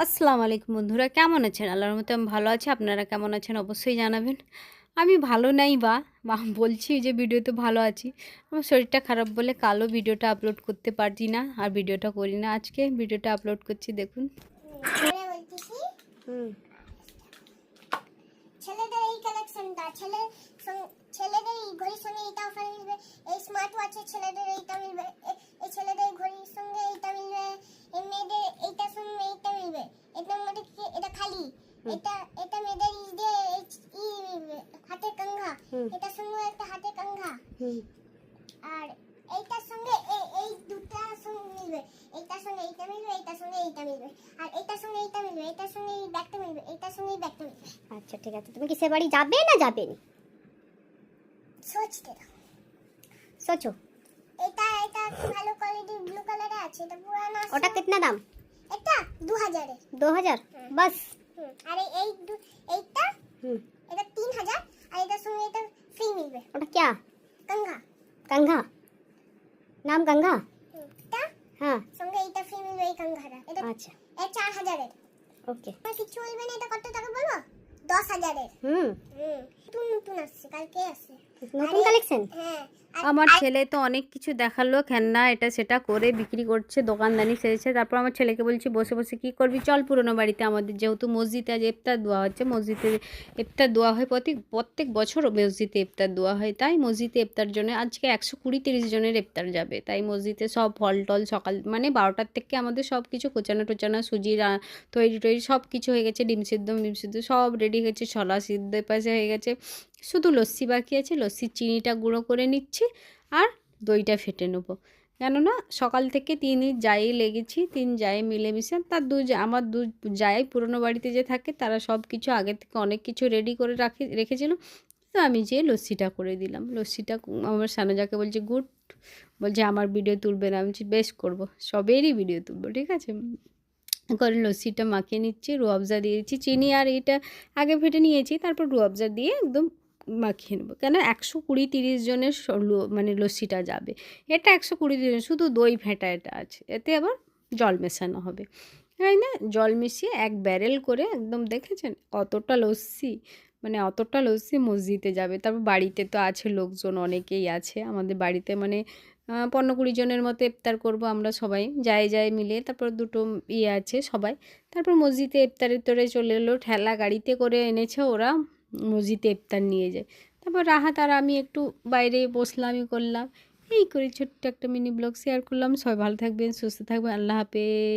আসসালামু আলাইকুম বন্ধুরা, কেমন আছেন? আল্লাহর রহমতে আমি ভালো আছি। আপনারা কেমন আছেন অবশ্যই জানাবেন। আমি ভালো নাই বা বলছি যে ভিডিওতে ভালো আছি। আমার শরীরটা খারাপ বলে কালও ভিডিওটা আপলোড করতে পারছি না, আর ভিডিওটা করি না। আজকে ভিডিওটা আপলোড করছি, দেখুন। হুম। ছেলেদের এই কালেকশনটা ছেলেদের এই ঘড়ির সঙ্গে এইটা অফার মিলবে, এই স্মার্ট ওয়াচের ছেলেদের এইটা মিলবে, এই ছেলেদের ঘড়ির সঙ্গে এইটা মিলবে, এই মেয়েদের এইটার সঙ্গে এইটা মিলবে। এটার মধ্যে কি এটা খালি, এটা এটা মেয়েদের ই দিয়ে ই মিলবে, হাতে কঙ্ঘা, এটার সঙ্গে একটা হাতে কঙ্ঘা, আর এইটার সঙ্গে এই দুটার সঙ্গে মিলবে, এইটার সঙ্গে এইটা মিলবে, এইটার সঙ্গে এইটা মিলবে, আর এইটার সঙ্গে এইটা মিলবে, এইটার সঙ্গে এই ব্যাগটা মিলবে, এইটার সঙ্গে এই ব্যাগটা মিলবে। আচ্ছা ঠিক আছে, তুমি কি সে বাড়ি যাবে না যাবে না? সোচতে দাও। সোচো। এটা এটা ভালো কোয়ালিটির ব্লু কালারে আছে, এটা পুরানো আছে। ওটা কিতনা দাম? এটা 2000 এর। 2000 বাস? আর এইটা এটা 3000, আর এটার সঙ্গে এটা ফ্রি মিলবে। ওটা क्या? कंघा। कंघा? नाम कंघा? এটা हाँ সঙ্গে এইটা ফ্রি মিলবে, এই कंघाটা। এটা अच्छा 4000 এর। ओके। আর কিছু বলবে না, এটা কত টাকা বলবো? 10000 এর। নতুন নতুন আসছে, কালকে আসছে নতুন কালেকশন। হ্যাঁ। আমার ছেলে তো অনেক কিছু দেখালো, খেলনা এটা সেটা করে বিক্রি করছে, দোকানদানি সেরেছে। তারপর আমার ছেলেকে বলছি বসে বসে কী করবি, চল পুরোনো বাড়িতে। আমাদের যেহেতু মসজিদে আজ ইফতার দেওয়া হচ্ছে, মসজিদে ইফতার দেওয়া হয় প্রত্যেক বছর মসজিদে ইফতার দেওয়া হয়। তাই মসজিদে ইফতার জন্য আজকে 120-30 জনের ইফতার যাবে। তাই মসজিদে সব ফল টল সকাল মানে 12টার থেকে আমাদের সব কিছু কোচানো টোচানো, সুজি তৈরি টৈরি সব কিছু হয়ে গেছে। ডিম সিদ্ধ সব রেডি হয়েছে, ছোলা সিদ্ধ পাশে হয়ে গেছে। শুধু লস্যি বাকি আছে, লস্যির চিনিটা গুঁড়ো করে নিচ্ছি আর দইটা ফেটে নেবো। কেননা সকাল থেকে 3 জায়ে লেগেছি, 3 জায়ে মিলেমিশে। তার আমার দু জায়ে পুরনো বাড়িতে যে থাকে তারা সব কিছু আগে থেকে অনেক কিছু রেডি করে রেখেছিল। তো আমি যেয়ে লস্যিটা করে দিলাম। লস্যিটা আমার সানুজাকে বলছে গুড, বলছে আমার ভিডিও তুলবে না। আমি বলছি বেশ করবো, সবেরই ভিডিও তুলবো, ঠিক আছে। করে লস্যিটা মাখিয়ে নিচ্ছি, রুয়াবজা দিয়েছি, চিনি আর এটা আগে ফেটে নিয়েছি, তারপর রুয়াবজা দিয়ে একদম মাখিয়ে নেবো। কেন 120-30 জনের মানে লস্যিটা যাবে। এটা 120 জন, শুধু দই ফেটা এটা আছে, এতে আবার জল মেশানো হবে, তাই না? জল মিশিয়ে এক ব্যারেল করে একদম, দেখেছেন অতটা লস্যি, মানে অতটা লস্যি মসজিদে যাবে। তারপর বাড়িতে তো আছে লোকজন, অনেকেই আছে আমাদের বাড়িতে, মানে 15-20 জনের মতো ইফতার করব আমরা সবাই যাই মিলে। তারপর দুটো আছে সবাই। তারপর মসজিদে ইফতারের তোরে চলে এলো, ঠেলা গাড়িতে করে এনেছে ওরা, মসজিদে ইফতার নিয়ে যায়। তারপর রাহাত আর আমি একটু বাইরে বসলামই করলাম। এই করে ছোট্ট একটা মিনি ব্লগ শেয়ার করলাম। সবাই ভালো থাকবেন, সুস্থ থাকবেন, আল্লাহ হাফেজ।